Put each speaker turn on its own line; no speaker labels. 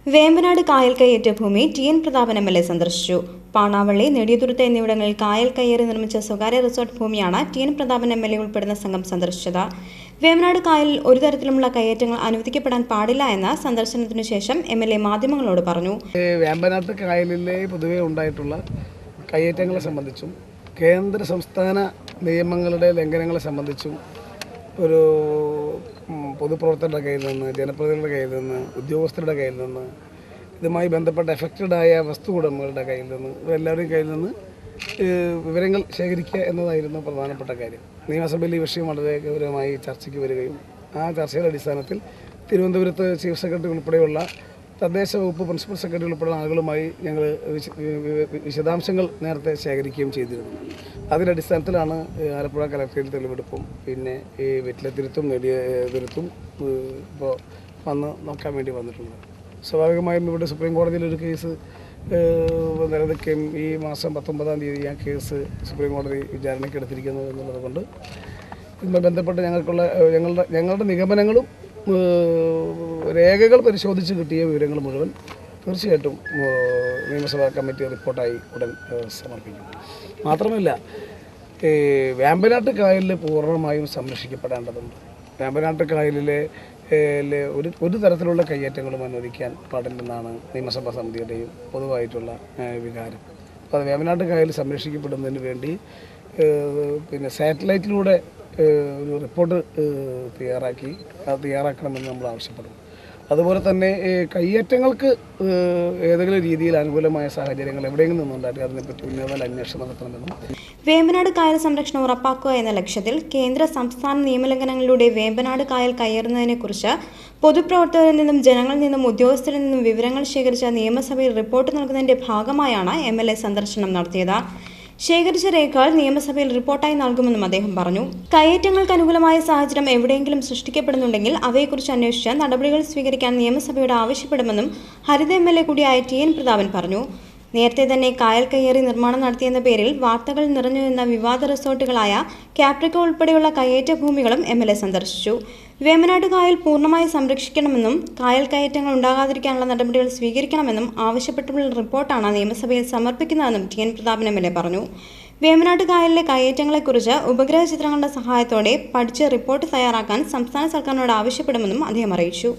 വേമ്പനാട് കായൽ കയ്യേറ്റ ഭൂമി TN. Prathapan MLA സന്ദർശിച്ചു. പാണാവള്ളി, നെടിയതുരുത്ത് എന്നിവിടങ്ങളിൽ കായൽ കയ്യേറി നിർമ്മിച്ച സ്വകാര്യ റിസോർട്ട് ഭൂമിയാണ് ടി.എൻ. പ്രതാപൻ എം.എൽ.എ ഉൾപ്പെടുന്ന സംഘം സന്ദർശിച്ചത്. വേമ്പനാട് കായലിൽ ഒരു തരത്തിലുമുള്ള കയ്യേറ്റങ്ങൾ അനുവദിക്കപ്പെടാൻ പാടില്ല എന്ന് സന്ദർശനത്തിനു ശേഷം എം.എൽ.എ മാധ്യമങ്ങളോട് പറഞ്ഞു.
വേമ്പനാട്ട് കായലിലെ പൊതുവെ ഉണ്ടായിട്ടുള്ള കയ്യേറ്റങ്ങളെ സംബന്ധിച്ചും കേന്ദ്ര സംസ്ഥാന നിയമങ്ങളുടെ ലംഘനങ്ങളെ സംബന്ധിച്ചും ഒരു പൊതുപ്രവർത്തകരുടെ കയ്യിൽ നിന്ന്, ജനപ്രതിനിധികളുടെ കയ്യിൽ നിന്ന്, ഉദ്യോഗസ്ഥരുടെ കയ്യിൽ നിന്ന്, ഇതുമായി ബന്ധപ്പെട്ട എഫക്റ്റഡായ വസ്തു ഉടമകളുടെ കയ്യിൽ നിന്ന്, ഇവരെല്ലാവരുടെയും കയ്യിൽ നിന്ന് വിവരങ്ങൾ ശേഖരിക്കുക എന്നതായിരുന്നു പ്രധാനപ്പെട്ട കാര്യം. നിയമസഭയിൽ ഈ വിഷയം വളരെ ഗൗരവമായി ചർച്ചയ്ക്ക് വരികയും ആ ചർച്ചയുടെ അടിസ്ഥാനത്തിൽ തിരുവനന്തപുരത്ത് ചീഫ് സെക്രട്ടറി ഉൾപ്പെടെയുള്ള തദ്ദേശ വകുപ്പ് പ്രിൻസിപ്പൽ സെക്രട്ടറി ഉൾപ്പെടെയുള്ള ആളുകളുമായി ഞങ്ങൾ വിശദാംശങ്ങൾ നേരത്തെ ശേഖരിക്കുകയും ചെയ്തിരുന്നു. അതിൻ്റെ അടിസ്ഥാനത്തിലാണ് ആലപ്പുഴ കലക്ടറേറ്റ് തെളിവെടുപ്പും പിന്നെ ഈ വെറ്റിലത്തിരുത്തും നെടിയതുരുത്തും ഇപ്പോൾ വന്ന് നോക്കാൻ വേണ്ടി വന്നിട്ടുള്ളത്. സ്വാഭാവികമായും ഇവിടെ സുപ്രീം കോടതിയിലൊരു കേസ് നിലനിൽക്കുകയും ഈ മാസം 19-ാം തീയതി ആ കേസ് സുപ്രീം കോടതി വിചാരണയ്ക്ക് എടുത്തിരിക്കുന്നു എന്നുള്ളത് കൊണ്ട് ഇതുമായി ബന്ധപ്പെട്ട് ഞങ്ങളുടെ നിഗമനങ്ങളും രേഖകൾ പരിശോധിച്ച് കിട്ടിയ വിവരങ്ങൾ മുഴുവൻ തീർച്ചയായിട്ടും നിയമസഭാ കമ്മിറ്റി റിപ്പോർട്ടായി ഉടൻ സമർപ്പിക്കും. മാത്രമല്ല, വേമ്പനാട്ട് കായലിൽ പൂർണ്ണമായും സംരക്ഷിക്കപ്പെടേണ്ടതുണ്ട്. വേമ്പനാട്ട് കായലിലെ ഒരു തരത്തിലുള്ള കയ്യേറ്റങ്ങളും അനുവദിക്കാൻ പാടില്ലെന്നാണ് നിയമസഭാ സമിതിയുടെയും പൊതുവായിട്ടുള്ള വികാരം. അപ്പോൾ അത് വേമ്പനാട്ട് കായൽ സംരക്ഷിക്കപ്പെടുന്നതിന് വേണ്ടി പിന്നെ സാറ്റലൈറ്റിലൂടെ ഒരു റിപ്പോർട്ട് തയ്യാറാക്കണമെന്ന് നമ്മൾ ആവശ്യപ്പെടുന്നു. അതുപോലെ തന്നെ കയ്യേറ്റങ്ങൾക്ക് ഏതെങ്കിലും രീതിയിൽ അനുകൂലമായ സാഹചര്യങ്ങൾ എവിടെയെങ്കിലും നിന്നുണ്ടായിട്ട് അതിനെപ്പറ്റി ഉന്നതതല അന്വേഷണം നടത്തണമെന്നും.
വേമ്പനാട് കായൽ സംരക്ഷണം ഉറപ്പാക്കുക എന്ന ലക്ഷ്യത്തിൽ കേന്ദ്ര സംസ്ഥാന നിയമലംഘനങ്ങളിലൂടെ വേമ്പനാട് കായൽ കയ്യേറുന്നതിനെക്കുറിച്ച് പൊതുപ്രവർത്തകരിൽ നിന്നും ജനങ്ങളിൽ നിന്നും ഉദ്യോഗസ്ഥരിൽ നിന്നും വിവരങ്ങൾ ശേഖരിച്ച നിയമസഭയിൽ റിപ്പോർട്ട് നൽകുന്നതിന്റെ ഭാഗമായാണ് എം.എൽ.എ സന്ദർശനം നടത്തിയത്. ശേഖരിച്ച രേഖകൾ നിയമസഭയിൽ റിപ്പോർട്ടായി നൽകുമെന്നും അദ്ദേഹം പറഞ്ഞു. കയ്യേറ്റങ്ങൾക്ക് അനുകൂലമായ സാഹചര്യം എവിടെയെങ്കിലും സൃഷ്ടിക്കപ്പെടുന്നുണ്ടെങ്കിൽ അവയെക്കുറിച്ച് അന്വേഷിച്ച് നടപടികൾ സ്വീകരിക്കാൻ നിയമസഭയോട് ആവശ്യപ്പെടുമെന്നും ഹരിത എം.എൽ.എ കൂടിയായ ടി.എൻ. പ്രതാപൻ പറഞ്ഞു. നേരത്തെ തന്നെ കായൽ കയ്യേറി നിർമ്മാണം നടത്തിയെന്ന പേരിൽ വാർത്തകൾ നിറഞ്ഞുനിന്ന വിവാദ റിസോർട്ടുകളായ ക്യാപ്രിക്ക ഉൾപ്പെടെയുള്ള കയ്യേറ്റ ഭൂമികളും എം.എൽ.എ സന്ദർശിച്ചു. വേമ്പനാട് കായൽ പൂർണ്ണമായി സംരക്ഷിക്കണമെന്നും കായൽ കയ്യേറ്റങ്ങൾ ഉണ്ടാകാതിരിക്കാനുള്ള നടപടികൾ സ്വീകരിക്കണമെന്നും ആവശ്യപ്പെട്ടുള്ള റിപ്പോർട്ടാണ് നിയമസഭയിൽ സമർപ്പിക്കുന്നതെന്നും ടി.എൻ. പ്രതാപൻ എം.എൽ.എ പറഞ്ഞു. വേമ്പനാട് കായലിലെ കയ്യേറ്റങ്ങളെക്കുറിച്ച് ഉപഗ്രഹ ചിത്രങ്ങളുടെ സഹായത്തോടെ പഠിച്ച് റിപ്പോർട്ട് തയ്യാറാക്കാൻ സംസ്ഥാന സർക്കാരിനോട് ആവശ്യപ്പെടുമെന്നും അദ്ദേഹം അറിയിച്ചു.